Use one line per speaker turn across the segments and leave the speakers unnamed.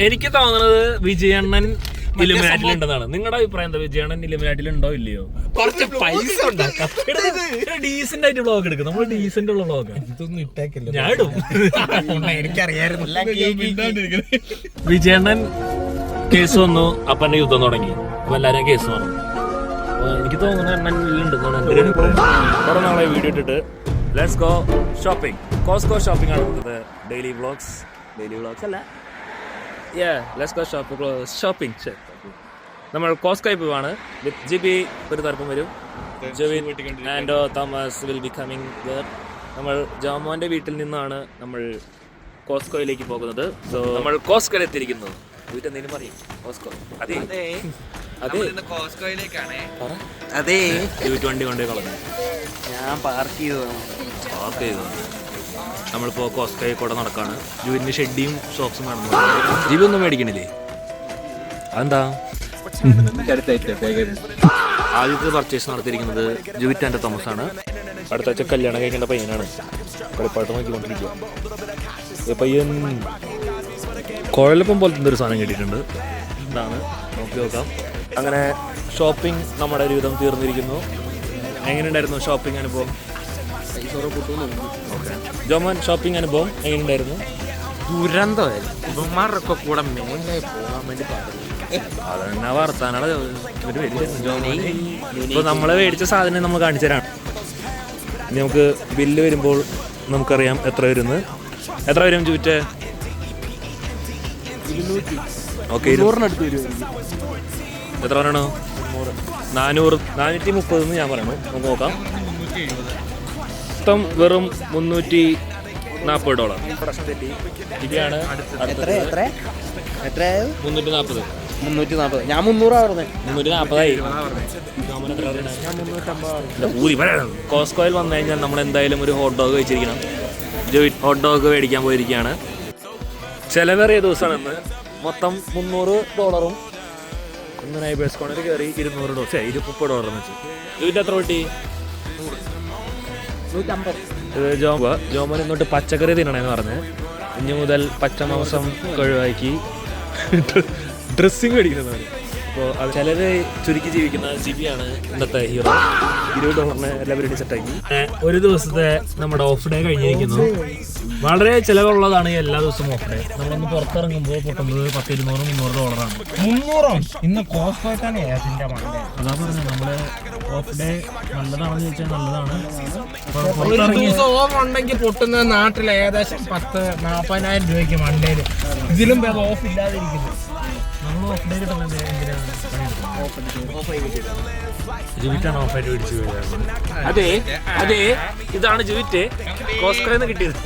എനിക്ക് തോന്നുന്നത് വിജയണ്ണൻ ഇലുമിനാറ്റിലുണ്ടെന്നാണ്. നിങ്ങളുടെ അഭിപ്രായം എന്താ? വിജയണ്ണൻ ഇലുമിനാറ്റിലുണ്ടോ ഇല്ലയോ?
കുറച്ച് പൈസ ഉണ്ടാക്കാം.
ഡീസന്റ് ആയിട്ട് വ്ളോഗ് എടുക്കും. നമ്മൾ ഡീസന്റ് ഉള്ള വ്ളോഗ്
ഇതൊന്നും ഇട്ടേക്കില്ല.
ഞാൻ ഇടും.
എനിക്കറിയായിരുന്നു.
വിജയണ്ണൻ കേസ് വന്നു, അപ്പന്റെ യുദ്ധം തുടങ്ങി. അപ്പൊ എല്ലാരും കേസ് വന്നു. എനിക്ക് തോന്നുന്നു അണ്ണനിലുണ്ടെന്നാണ് എന്റെ ഒരു അഭിപ്രായം. കുറെ നാളെ വീഡിയോ ഇട്ടിട്ട് let's go shopping. Costco shopping ആണ് കൊടുത്തത്. ഡെയിലി വ്ളോഗ്സ് അല്ല, ലെറ്റ്സ് ഗോ ഷോപ്പിംഗ്. നമ്മൾ കോസ്കോയിൽ പോവാണ്. വിത്ത് ജിബി ഒരു തർക്കം വരും. And Thomas will be coming there. നമ്മൾ ജോമോന്റെ വീട്ടിൽ നിന്നാണ് നമ്മൾ കോസ്കോയിലേക്ക് പോകുന്നത്. സോ നമ്മൾ കോസ്കോയിൽ എത്തിയിരിക്കുന്നു. വീട്ടെന്തേലും പറയും. കോസ്കോ അതെ
കോസ്കോയിലേക്കാണേ.
അതെ വണ്ടി കൊണ്ടേ കളഞ്ഞു.
ഞാൻ പാർക്ക് ചെയ്തു.
നമ്മളിപ്പോ കോസ്കോയിൽ കൂടെ നടക്കാണ്. ജൂവിന്റെ ഷെഡിയും ഷോക്സും കാണുന്നു. ജിബി ഒന്നും മേടിക്കണില്ലേ? അതെന്താ? ആദ്യത്തെ പർച്ചേസ് നടത്തിയിരിക്കുന്നത് ജൂവിറ്റ് ആൻഡ് തോമസ് ആണ്. അടുത്ത ആഴ്ച കല്യാണം കഴിക്കേണ്ട പയ്യനാണ്. കളിപ്പാട്ട് നോക്കിക്കൊണ്ടിരിക്കുക. പയ്യൻ കുഴലപ്പം പോലത്തെ ഒരു സാധനം കിട്ടിയിട്ടുണ്ട്. എന്താണ് നോക്കി നോക്കാം. അങ്ങനെ ഷോപ്പിംഗ് നമ്മുടെ ഒരുവിധം തീർന്നിരിക്കുന്നു. എങ്ങനെയുണ്ടായിരുന്നു ഷോപ്പിംഗ് അനുഭവം? ജോമോൻ ഷോപ്പിംഗ് അനുഭവം എങ്ങനെയുണ്ടായിരുന്നു?
ദുരന്തമായിരുന്നു. ഇവന്മാരുടെ കൂടെ മേലായി പോകാൻ വേണ്ടി പാടില്ല.
അതെന്നാ വർത്താനാണ്. ഇപ്പൊ നമ്മള് മേടിച്ച സാധനം നമ്മൾ കാണിച്ചു തരാണ്. ഇനി നമുക്ക് ബില്ല് വരുമ്പോൾ നമുക്കറിയാം എത്ര വരുമെന്ന്. എത്ര വരും ജൂറ്റ്? ഓക്കെ, എത്ര പറയണോ? 430 ഞാൻ പറയണു. നമുക്ക് നോക്കാം. മൊത്തം വെറും $340. പ്രശ്നം തെറ്റി. ഇതാണ്
340. ഞാൻ 340.
340ആയി. കോസ്കോയിൽ വന്നു കഴിഞ്ഞാൽ നമ്മൾ എന്തായാലും ഒരു ഹോട്ട് ഡോഗ് കഴിച്ചിരിക്കണം. ഹോട്ട് ഡോഗ് മേടിക്കാൻ പോയിരിക്കുകയാണ്. ചിലവേറിയ ദിവസമാണെന്ന്. മൊത്തം $300. ഒന്ന് നൈബേഴ്സ് കോണിൽ കയറി $200 വെച്ച്. ഇതിൻ്റെ എത്ര കിട്ടി? 150. ജോമൻ ഇന്നോട്ട് പച്ചക്കറി തിന്നണമെന്ന് പറഞ്ഞ് ഇനി മുതൽ പച്ചമാംസം ഒഴിവാക്കി ഡ്രസ്സിങ് മേടിക്കുന്നതാണ്. അപ്പോൾ അത് ചിലര് ചുരുക്കി ജീവിക്കുന്ന ജിബിയാണ് ഇന്നത്തെ ഹീറോ. $20 എല്ലാവരും സെറ്റാക്കി. ഒരു ദിവസത്തെ നമ്മുടെ ഓഫ് ഡേ കഴിഞ്ഞിരിക്കുന്നു. വളരെ ചിലവുള്ളതാണ് എല്ലാ ദിവസവും ഓഫ് ഡേ. നമ്മളൊന്ന് പുറത്തിറങ്ങുമ്പോൾ പൊട്ടുന്നത് $200-300.
300 ഇന്ന് കോസ്കോയിട്ടാണ്.
അതാ പറഞ്ഞത്. നമ്മള് ഓഫ് ഡേ നല്ലതാണെന്ന് ചോദിച്ചാൽ നല്ലതാണ്.
ഒരു ദിവസം ഓഫ് ഉണ്ടെങ്കിൽ പൊട്ടുന്ന നാട്ടിൽ ഏകദേശം 40,000 രൂപയ്ക്ക് മണ്ടേല്. ഇതിലും വേറെ ഓഫ് ഇല്ലാതിരിക്കുന്നു.
നമ്മൾ ഓഫ് ഡേ കിട്ടുന്നത് എന്തിനാണ്? ജുവിറ്റാണ് ഓഫായിട്ട് മേടിച്ചു വീഴുന്നത്. അതെ ഇതാണ് ജുവിറ്റ്. കോസ്കോയിൽ നിന്ന് കിട്ടിയത്.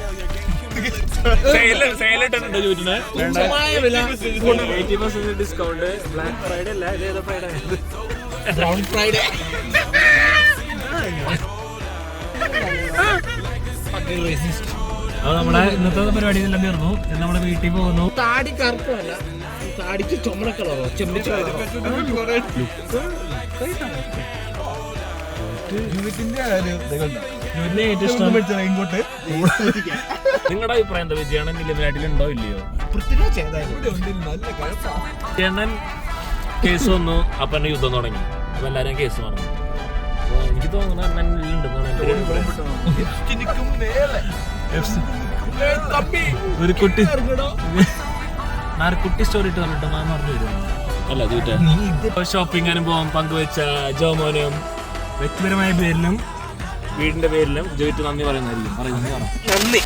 സെയിലിട്ടുണ്ട് ജുവിറ്റിന് 80% ഡിസ്കൗണ്ട്. ബ്ലാക്ക് ഫ്രൈഡേ അല്ല, ഇത് ഏതാ ഫ്രൈഡേ?
Brown Friday.
അത് നമ്മുടെ ഇന്നത്തെ പരിപാടി എല്ലാം തീർന്നു. നമ്മുടെ വീട്ടിൽ പോകുന്നു.
താടി കറുപ്പല്ല, താടിക്ക് ചുമടക്കളറോ
ഇങ്ങോട്ട്. നിങ്ങളുടെ അഭിപ്രായം എന്താ? വിജയണ്ണൻ ഇലുമിനാറ്റിലുണ്ടോ ഇല്ലയോ? വിജയണ്ണൻ കേസ് വന്നു, അപ്പന്റെ യുദ്ധം തുടങ്ങി. അപ്പൊ എല്ലാരും കേസ് പറഞ്ഞു. അപ്പൊ എനിക്ക് തോന്നുന്നു അണ്ണനിലുണ്ടെന്നാണ് എന്റെ ഒരു കുട്ടി സ്റ്റോറി ഇട്ട് പറഞ്ഞിട്ട് ഞാൻ പറഞ്ഞു തരുമോ? അല്ല ജൂറ്റ ഷോപ്പിംഗ് അനുഭവം പങ്കുവെച്ച ജോമോനും വ്യക്തിപരമായ പേരിലും വീടിന്റെ പേരിലും ജോയിറ്റ് നന്ദി പറയുന്നതായിരിക്കും.
നന്ദി.